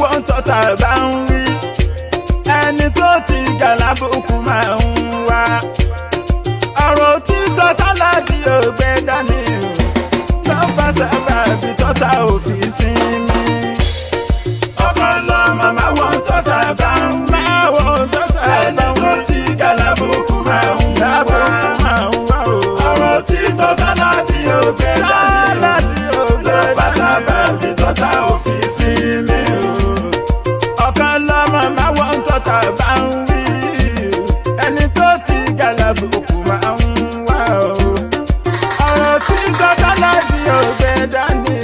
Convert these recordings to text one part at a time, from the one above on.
wo ń tọ́ta bá ń wí ẹni tó ti gàlábùkù máa ń wá ọ̀rọ̀ títọ́ táládì ògbé dání ló fà sábàbí tọ́ta òfin sinmi ọkàn lọ́mọ máa wo ń tọ́ta bá ń wí ẹni tó ti gàlábùkù máa ń wá ọ̀rọ̀ títọ́ táládì ògbé dání ló fà sábàbí tọ́ta òfin sinmi ọkàn lọ́mọ máa wo ń tọ́ta bá ń wí ẹni tó ti gàlábùkù máa ń wá ọ̀rọ̀ títọ́ táládì ògbé dání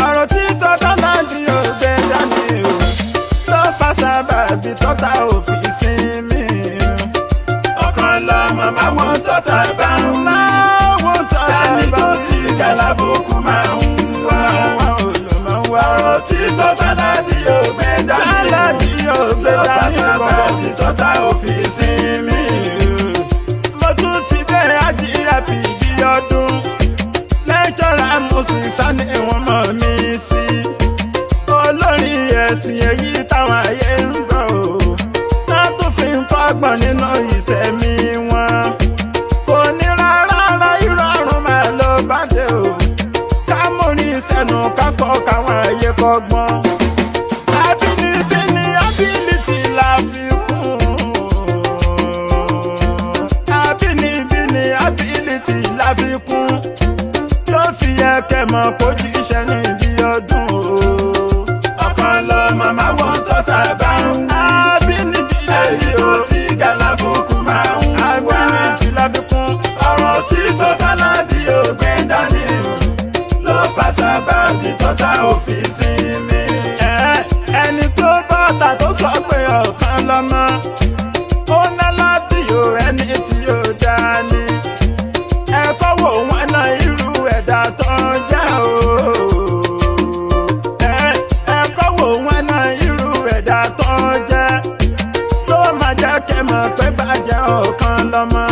ọ̀rọ̀ títọ́ táládì ògbé dání ló fà sábàbí tọ́ta òfin sinmi ọkàn lọ́mọ máa wo ń tọ́ta bá ń wí ẹni tó ti gàlábùkù máa ń wá ọ̀rọ̀ títọ́ táládì ògbé dání ló fà sábàbí tọ́ta òfin sinmi. mo tún ti bẹ̀rẹ̀ àjíyá pìdí ọdún lẹ́jọ́ra mo sì sáni wọn mọ̀ mí sí olórin ẹ̀sìn èyí táwọn ayé ń gbọ́ náà tún fi ń kọ́gbọ́n nínú ìṣẹ̀mí wọn kò ní rárá ìrọ̀rùn máa ló bá dé o ká mórin sẹ́nu kákọ́ káwọn ayé kọ́gbọ́n ability ni ability la fi kún ability ni ability la fi kún ló fi yẹ kẹ́mọ̀ kojú iṣẹ́ níbi ọdún ọkàn lọ́mọ máa wọ́n tọ́ta bá ń wí ability ẹni tó ti gàlábùkù máa ń wá ability la fi kún ọ̀rọ̀ títọ́ táládì ògbé dání ló fà sábàbí tọ́ta òfin sinmi ẹni tó bọ́ta tó sọ pé ọ̀kan lọ́mọ ó ná ládìyò ẹni tí ó dání ẹ̀kọ́ wò wọ́n náà irú ẹ̀dá tó ń jẹ́ o ẹ̀kọ́ wò wọ́n náà irú ẹ̀dá tó ń jẹ́ ló máa jẹ́ kẹ́mọ̀ pé bàjẹ́ ọ̀kan lọ́mọ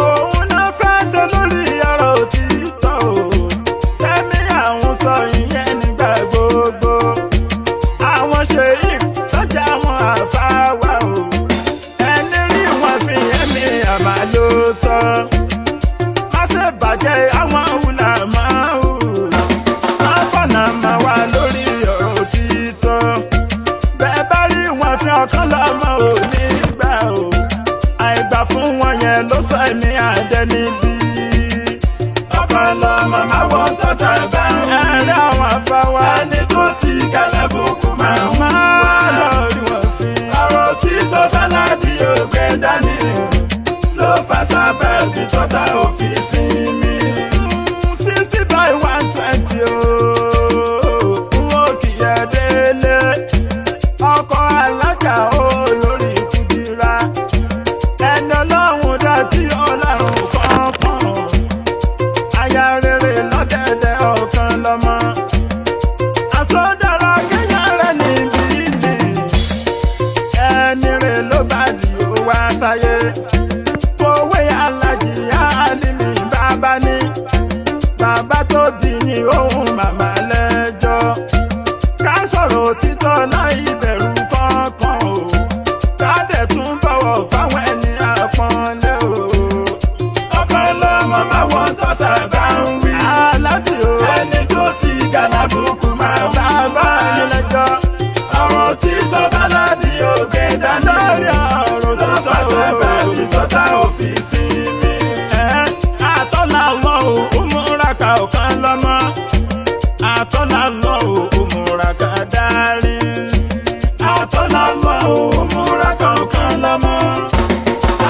òun náà fẹ́ ṣe lórí ọ̀rọ̀ òtítọ́ o tẹ́mi àwọn sọ ìyẹn nígbà gbogbo àwọn ṣèyí sọ́jà àwọn àfáwà o ẹni rí wọn fi ẹ̀mí àmà ló tọ́ má ṣe bàjẹ́ àwọn wùlà máa hù má fọ̀nà máa wà lórí ọ̀rọ̀ òtítọ́ bẹ́ẹ̀ bá rí wọn fi ọkàn lọ́mọ ò ní gbà o àìgbà fún wọn yẹn ló sọ ẹ̀mí àdẹni bí ọkàn lọ́mọ máa wọ́n tọ́ta bá ń wí ẹ̀rí àwọn àfáwà ẹni tó ti gàlábùkù máa ń wá lórí wọn fi ọ̀rọ̀ títọ́ táládì ògbé dání ló fà sábàbí tọ́ta òfin sinmi 60/120 wọn kì í ẹ délé ọkọ̀ alájà olórí Kúdírà ẹni ọlọ́run dá tí ọlọ́run kọ̀ọ̀kan aya rere lọ́dẹ̀dẹ̀ ọ̀kan lọ́mọ àsọdára kéèyàn rẹ̀ níbí ni ẹni rẹ̀ ló bá di ó wá sáyé òwe alájì Álímì bàbá ní bàbá tó bí ní ohun màmá lẹ́jọ́ ká sọ̀rọ̀ òtítọ́ láì bẹ̀rù kankan o ká dẹ̀ tún bọ̀wọ̀ fáwọn ẹni àpọ́nlé o ọkàn lọ́mọ máa wọ́n tọ́ta bá ń wí aládì o ẹni tó ti gàlábùkù máa ń bàbá lẹ́jọ́ ọ̀rọ̀ títọ́ táládì ògbé dání lórí ọ̀rọ̀ tó fà sábàbí tọ́ta òfin sinmi àtọ́lá wọn ò múra ká ọ̀kan lọ́mọ àtọ́lá wọn ò múra ká dárí àtọ́lá wọn ò múra ká ọ̀kan lọ́mọ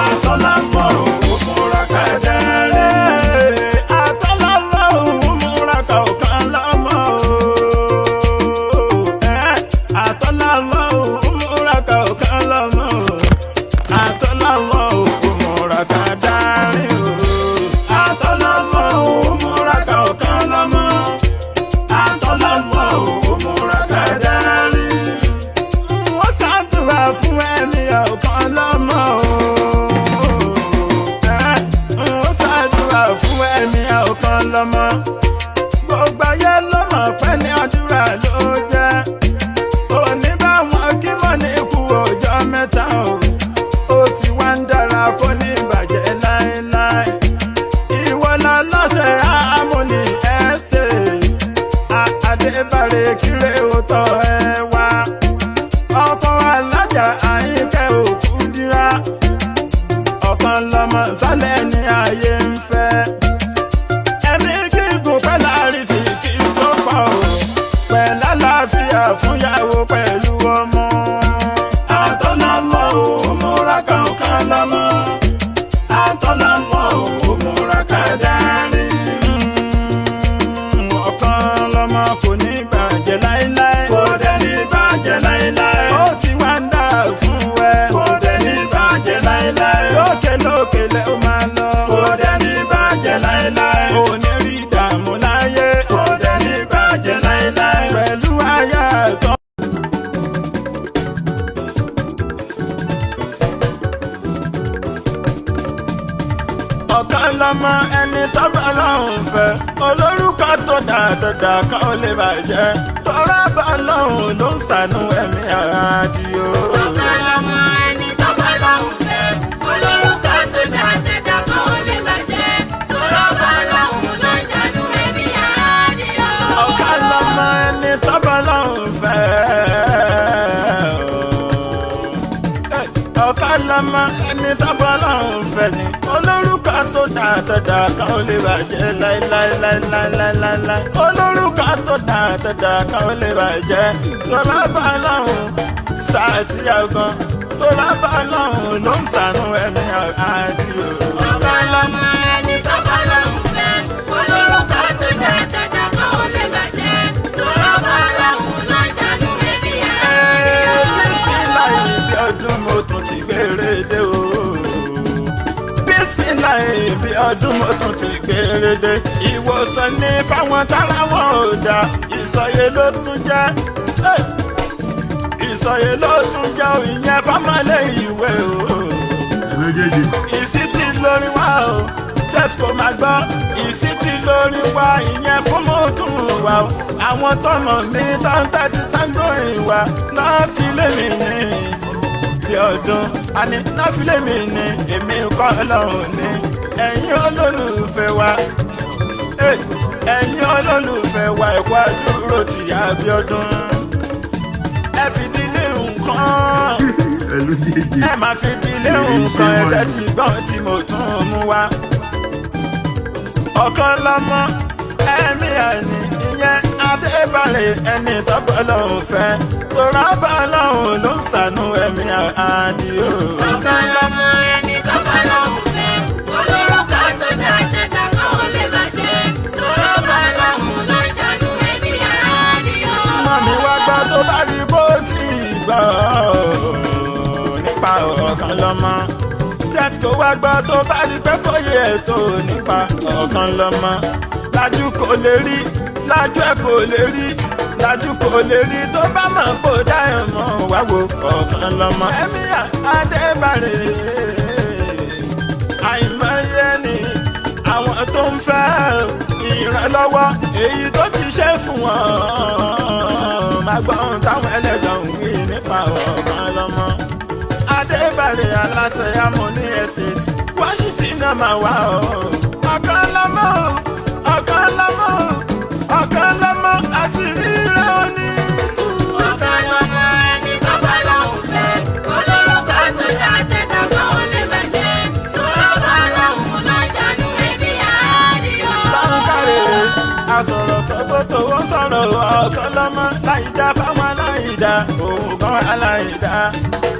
àtọ́lá wọn ò múra ká dárí àtọ́lá wọn ò múra ká ọ̀kan lọ́mọ àtọ́lá wọn ò múra ká ọ̀kan lọ́mọ àtọ́lá wọn ò múra ká dárí àtọ́lá wọn ò múra ká ọ̀kan lọ́mọ àtọ́lá wọn ọ̀kan lọ́mọ sálẹ̀ ní ayé ń fẹ́. ẹ̀mí gígùn pẹ̀lú àrísìkí tó pọ̀ o pẹ̀lú àlàáfíà fúnyàwó pẹ̀lú ọmọ. àtọ́lámọ́ ò múra kankan lọ́mọ àtọ́lámọ́ ò múra kan dárí. ọ̀kan lọ́mọ kò ní bàjẹ́ láéláé kò dẹ̀ ní bàjẹ́ láéláé ó ti wá ń dà fún ẹ kò dẹ̀ ní bàjẹ́ láéláé lókè lókè lẹ́ ó máa lọ kò dẹ̀ ní bàjẹ́ láéláé ò ní rí ìdààmú láyé kò dẹ̀ ní bàjẹ́ láéláé pẹ̀lú àyà àtọ́. ọ̀kan lọ́mọ ẹni tọ́ba lọ́hùn fẹ́ olórúkọ tó dáadáa kan ó lè bàjẹ́ tọ́ra bá lọ́hùn ló ń ṣàánú ẹ̀mí àdìo. ọ̀kan lọ́mọ ẹni tọ́ba lọ́hùn fẹ́ olórúkọ tó dáadáa kan ó lè bàjẹ́ tọ́ra bá lọ́hùn ló ń ṣàánú ẹ̀mí àdìo. ọ̀kan lọ́mọ ẹni tọ́ba lọ́hùn fẹ́ ọ̀kan lọ́mọ ẹni tọ́ba lọ́hùn fẹ́ ni olórúkọ tó dáadáa kan ó lè bàjẹ́ láíláíláíláíláíláí olórúkọ tó dáadáa kan ó lè bàjẹ́ tọ́lá bá lọ́hùn sáàtì àgàn tọ́lá bá lọ́hùn ló ń ṣàánú ẹ̀mí àdìo. ọ̀kan lọ́mọ ẹni tọ́ba lọ́hùn fẹ́ olórúkọ tó dáadáa kan ó lè bàjẹ́ tọ́lá bá lọ́hùn ló ń ṣàánú ẹ̀mí àdìo. bísíláì bí ọdún mo tún ti gbére dé o. bísíláì bí ọdún mo tún ti gbére dé. ìwòsàn ní fáwọn tára wọn ò dá ìsọyé ló tún jẹ́. ìsọyé ló tún jẹ́ ìyẹn fámọ́lé ìwé o. ìsítì lórí wa o tẹ́tí kò máa gbọ́ ìsítì lórí wa ìyẹn fún mọ́tún wa o. àwọn tọmọ mi tán tẹ́tí tán gbóyìn wa náà fi lé mi ní bí ọdún àní náà fi lé mi ní èmi kọ́ ọlọ́run ní ẹ̀yin olólùfẹ́ wa ẹ̀yin olólùfẹ́ wa ẹ̀kọ́ àdúró ti yá bí ọdún ẹ fi dílé nǹkan ẹ má fi dílé nǹkan ẹ̀jẹ̀ ti gbọ́n tí mo tún mú wá. ọ̀kan lọ́mọ ẹ̀mí ẹni ìyẹn adébálẹ̀ ẹni tọ́gbọ́ lọ́hùn fẹ́ tọ́ra bá lọ́hùn ló ń ṣàánú ẹ̀mí àdìo. ọ̀kan lọ́mọ ẹni tọ́ba lọ́hùn fẹ́ olórúkọ tó dáadáa kan ó lè bàjẹ́ tọ́ra bá lọ́hùn ló ń ṣàánú ẹ̀mí àdìo. súnmọ́ mi wá gbọ́ tó bá rí bó ti gbọ́ nípa ọ̀kan lọ́mọ tẹ́tí kò wá gbọ́ tó bá rí pé kò yẹ ètò nípa ọ̀kan lọ́mọ lájú kò lè rí lájú ẹ̀ kò lè rí lájú kò lè rí tó bá mọ̀ kó dá ẹ̀ mọ̀ wá wo ọ̀kan lọ́mọ. ẹ̀mí Adébárè àìmọye ni àwọn tó ń fẹ́ ìrànlọ́wọ́ èyí tó ti ṣe fún wọn máa gbọ́ ohun táwọn ẹlẹ́gàn ń wí nípa ọ̀kan lọ́mọ. Adébárè aláṣẹ Harmony Estate Washington náà máa wá o. ọ̀kan lọ́mọ ọ̀kan lọ́mọ ọ̀kan lọ́mọ àṣírí rẹ̀ ò ní tú. ọ̀kan lọ́mọ ẹni tọ́ba lọ́hùn fẹ́ olórúkọ tó dáadáa kan ó lè bàjẹ́ tọ́ra bá lọ́hùn ló ń ṣàánú ẹ̀mí àdìo. báwọn káre àsọ̀rọ̀ sọ́gbọ́tò ó sọ̀rọ̀ ọ̀kan lọ́mọ láìdá fáwọn aláìdá òun kan aláìdá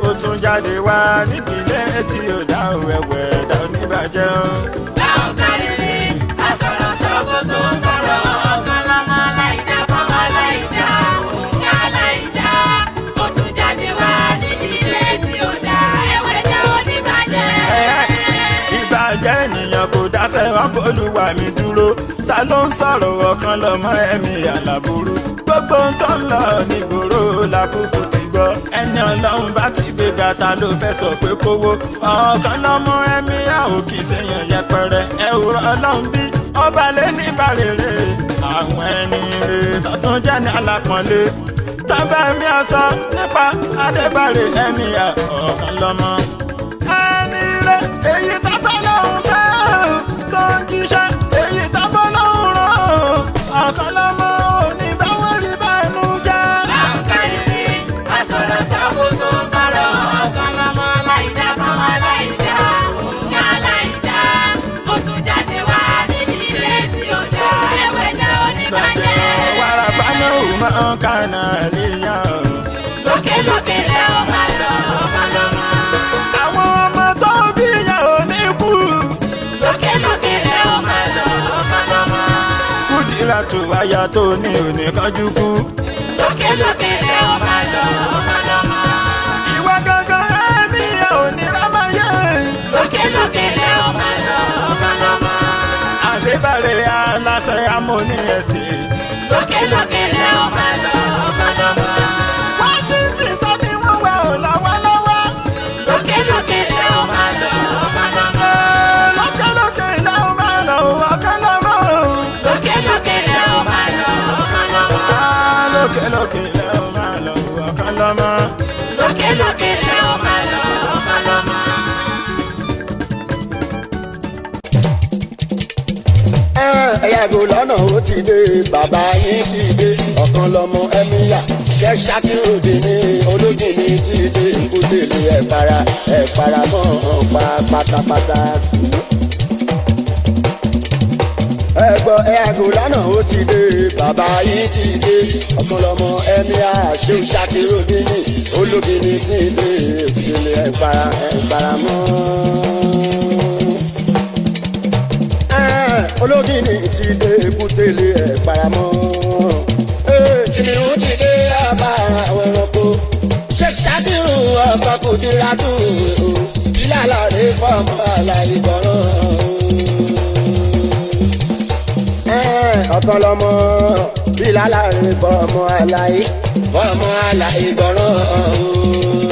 ó tún jáde wá nídìílé tí ò dá òwẹ̀wẹ̀ dá oníbàjẹ́ o. báwọn kárí àsọ̀rọ̀ sọ́gbó tó ń sọ̀rọ̀ ọ̀kan lọ́mọ láìdá fáwọn aláìdá òun ní aláìdá ó tún jáde wá nídìílé tí ò dá ẹ̀wẹ̀ dá oníbàjẹ́. ìbàjẹ́ ènìyàn kò dáṣẹ́ wọn bólúwa mi dúró ta ló ń sọ̀rọ̀ ọ̀kan lọ́mọ ẹ̀mí àlàbúrú gbogbo ń tó ń lọ nígboro làbùkù ti gbọ́ ẹni ọlọ́run bá ti gbé gàtà ló fẹ́ sọ pé kówó ọ̀kan lọ́mọ ẹ̀mí àòkì sẹ́yìn yẹpẹrẹ ẹ̀wùrọ̀ ọlọ́run bí ọba lé ní bàrèrè àwọn ẹni rè tọ́tún jẹ́ ní alápọ̀nlé tọ́ba mi sọ nípa Adébárè ẹ̀mí ọ̀kan lọ́mọ ẹni rè èyí tọ́ba lọ́hùn fẹ́ tó ń jíṣẹ́ èyí tọ́ba lọ́hùn rán ọ̀kan lọ́mọ òní báwọn rí bánú jẹ́. báwọn kárí àsọ̀rọ̀ sọ́gbó tó ń sọ̀rọ̀ ọ̀kan lọ́mọ láìdá fáwọn aláìdá òun ní kánà níyàn. lókèlókè lẹ ó máa lọ ọmọlọ́mọ. àwọn ọmọ tó bí yẹn ò ní kú. lókèlókè lẹ ó máa lọ ọmọlọ́mọ. Kúdírátù aya tó ní òní kánjú kú. lókèlókè lẹ ó máa lọ ọmọlọ́mọ. ìwà gangan ẹ̀mí ẹ̀ ò ní rámáyé. lókèlókè lẹ ó máa lọ ọmọlọ́mọ. àdébàrẹ̀ aláṣẹ amóní estate. lókèlókè lẹ ó máa lọ ọmọlọ́mọ. Washington sọ ni wọ́n wà ó lọ́wọ́lọ́wọ́. lókèlókè lẹ ó máa lọ ọmọlọ́mọ. lókèlókè ilé ó máa lọ ọ̀kánlọ́mọ. lókèlókè lẹ ó máa lọ ọmọlọ́mọ. lókèlókè ilé ó máa lọ ọ̀kánlọ́mọ. lókèlókè lẹ ó máa lọ ọmọlọ́mọ. ẹ̀yàgò lọ́nà ó ti dé bàbá yín ti dé ọ̀kan lọ́mọ ẹ̀míyà ṣẹ́ ṣàkíròdì ní ológìní ti dé kútèlé ẹ̀para mọ́ pa pátápátá sí. ẹ̀gbọ́n ẹ̀yàgò lọ́nà ó ti dé bàbá yín ti dé ọ̀kan lọ́mọ ẹ̀míyà ṣẹ́ ṣàkíròdì ní ológìní ti dé kútèlé ẹ̀para mọ́. ológìní ti dé kútèlé ẹ̀paramọ́. kìnìún ti dé àbá àwọn ẹranko. Sheikh Shakiru ọkọ Kudiratu ìlàlọ́ rẹ̀ fọmọ àlàyé gbọ́ràn. ọkọ lọmọ ìlàlọ́ rẹ̀ fọmọ àlàyé gbọ́ràn.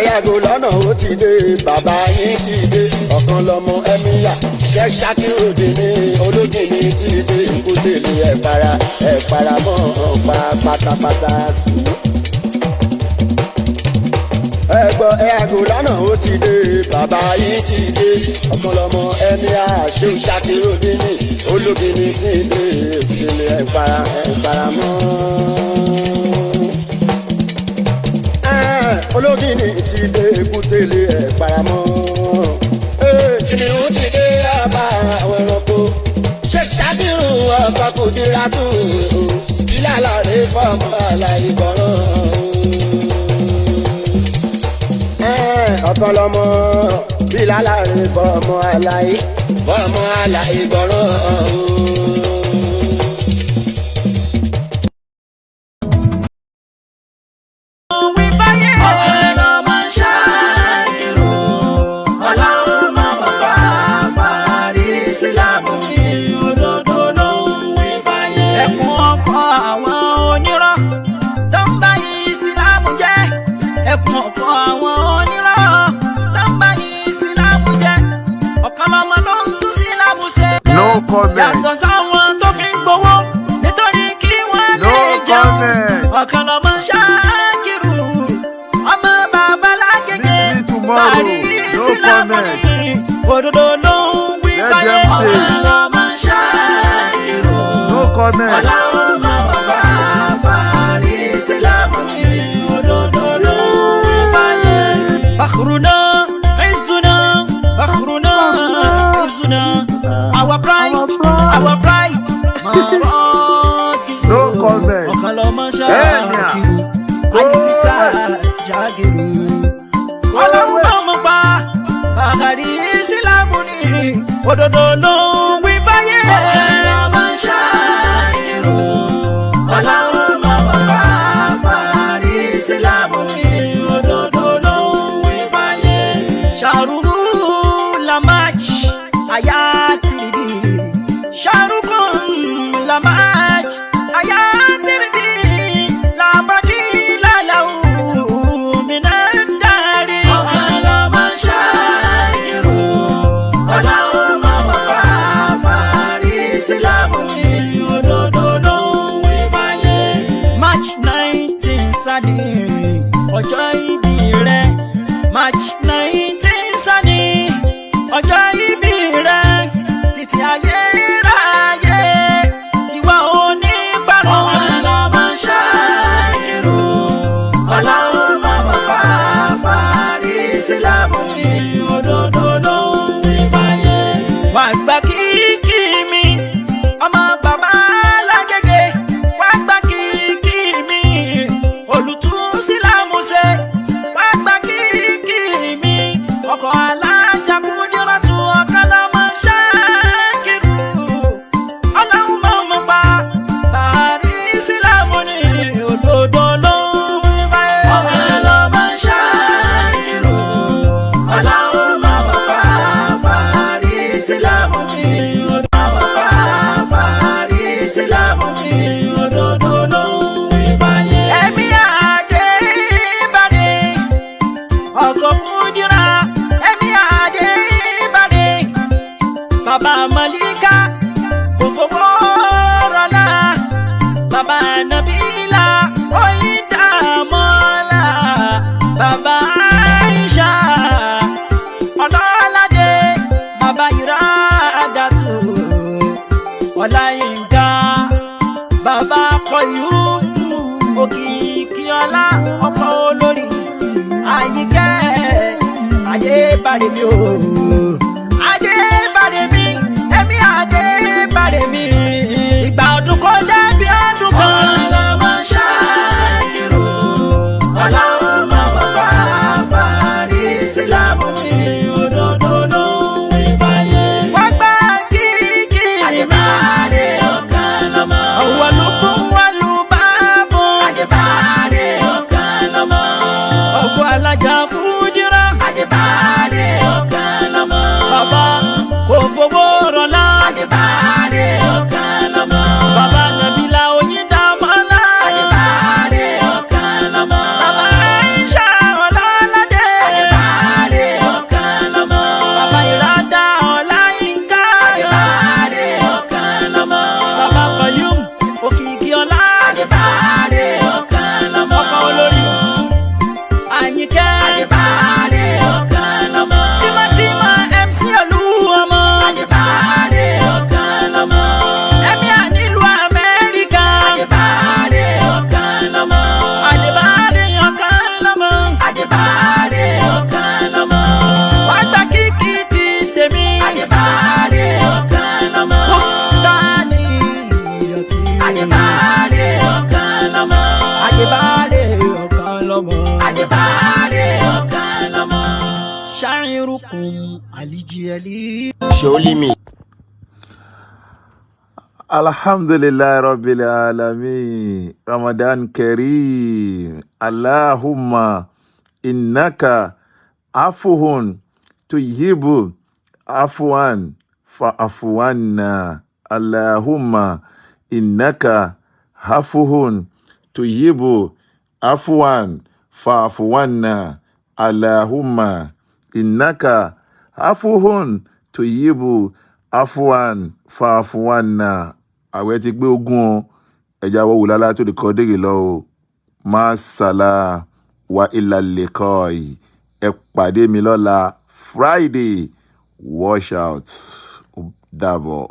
ẹ̀yàgò lọ́nà ó ti dé bàbá yín ti dé ọ̀kan lọ́mọ ẹ̀míyà Sheikh Shakiru ní ológìní ti dé kútèlé ẹ̀para mọ́ pa pátápátá sí. ẹ̀gbọ́n ẹ̀yàgò lọ́nà ó ti dé bàbá yín ti dé ọ̀kan lọ́mọ ẹ̀míyà Sheikh Shakiru ní ológìní ti dé kútèlé ẹ̀para mọ́. ológìní ti dé kútèlé ẹ̀paramọ́. kìnìún ti dé àbá àwọn ẹranko. Sheikh Shakiru ọkọ Kudiratu ìlàlọ́ rẹ̀ fọmọ àlàyé gbọ́ràn. ọkọ lọmọ ìlàlọ́ rẹ̀ fọmọ àlàyé gbọ́ràn. Yàtọ̀ sáwọn tó fi ń gbowó nítorí kí wọ́n lè jẹun. ọ̀kan lọ́mọ Ṣakiru ọmọ bàbá lágége parí ìsìlámù ní òdodo ló ń wí fáyé. ọ̀kan lọ́mọ Ṣakiru ọ̀làwọ̀n bàbá parí ìsìlámù ní òdodo ló ń wí fáyé. Fakhruna izzuna fakhruna izzuna. Our pride, no comment. ọ̀kan lọ́mọ Ṣakiru alisa Ṣakiru ọlọ́run ọmọ pa àkàrí ìsìlámù ní òdodo ló ń wí fáyé. ọ̀kan lọ́mọ Ṣakiru ọlọ́run ọmọ pa àkàrí ìsìlámù ní òdodo ló ń wí fáyé. ṣàrùrù lamach ayati Sharukun lamach ayatirdi lamadi lalau minandari. ọ̀kan lọ́mọ Ṣakiru ọlọ́run mama parí ìsìlámù ní òdodo ló ń wí fáyé. March 19 sani ọjọ́ ìbí rẹ̀. March 19 sani ọjọ́ ìbí rẹ̀. Títí ayérayé ìwà òní parun. ọ̀kan lọ́mọ Ṣakiru ọlọ́run mama parí ìsìlámù ní òdodo ló ń wí fáyé. wà gbà kí Ìsìlámù ni òdodo ló ń wí fáyé. Ẹ̀mí Adébádé ọkọ̀ Kúdírà, ẹ̀mí Adébádé bàbá Màlíkà kò fowó rọlá, bàbá Nàbílà Oyíndàmọ́lá, bàbá Aisha Ọlọ́ládé, bàbá Ìrádàtù Ọláyínká, bàbá Kọ̀yún Òkìkíọlá, ọkọ̀ olórí Àyìnkẹ́ Adébádé mi o, Adébádé mi, ẹ̀mí Adébádé mi, ìgbà ọdún kò dàbí ọdún kan. Ọlọ́mọ ṣáàkìrò ọlọ́run máa bá parí Ìsìlámù ní òdodo ló ń wí fáyé. Wọ́n gbá kíkì Adébádé ọ̀kan lọ́mọ. Ọ̀wọ́ ló kún wọ́n lù bá bò. Adébádé ọ̀kan lọ́mọ. Ọ̀gbọ́ alájà Kúdírà. Adébádé ọ̀kan lọ́mọ. Bàbá kò fowó rọlá. Adébádé ọ̀kan lọ́mọ. Bàbá Nàbílà Oyíndàmọ́lá. Adébádé ọ̀kan lọ́mọ. Bàbá Aisha Ọlọ́ládé. Adébádé ọ̀kan lọ́mọ. Bàbá Ìrádà Ọláyínká. Adébádé ọ̀kan lọ́mọ. Bàbá Kọ̀yún Òkìkíọlá. Adébádé ọ̀kan lọ́mọ. Ọkọ̀ olórí Àyìnkẹ́. Adébádé ọ̀kan lọ́mọ. Tímọ́tímọ́ MC Olúọmọ. Adébádé ọ̀kan lọ́mọ. Ẹ̀mí ànílùú Amẹ́ríkà. Adébádé ọ̀kan lọ́mọ. Adébádé ọ̀kan lọ́mọ. Adébádé ọ̀kan lọ́mọ. Wọ́n gba kíkì ti tèmi. Adébádé ọ̀kan lọ́mọ. Tó dání ìyọ̀tí. Adébádé ọ̀kan lọ́mọ. Adébádé ọ̀kan lọ́mọ. Adébádé ọ̀kan lọ́mọ. Ṣáírùkùn àlìjìẹ̀lì. Ṣòlímì. Alhamdulillah Rabbil Alamin. Ramadan Kareem. Allahumma innaka afuhun tuhibbu afwan fa'afuwanna. Allahumma innaka afuhun tuhibbu afwan fa'afuwanna. Allahumma innaka afuhun tuhibbu afwan fa'afuwanna. Àwẹ̀ ti gbé ogún o, ẹja wọ́wọ́ lálá tó lè kọ́ dèrè lọ o. Má sàlá wa ilà lẹ́kọ̀ọ́ yìí. Ẹ pàdé mi lọ́la Friday. Wash out. Ó dàbọ̀.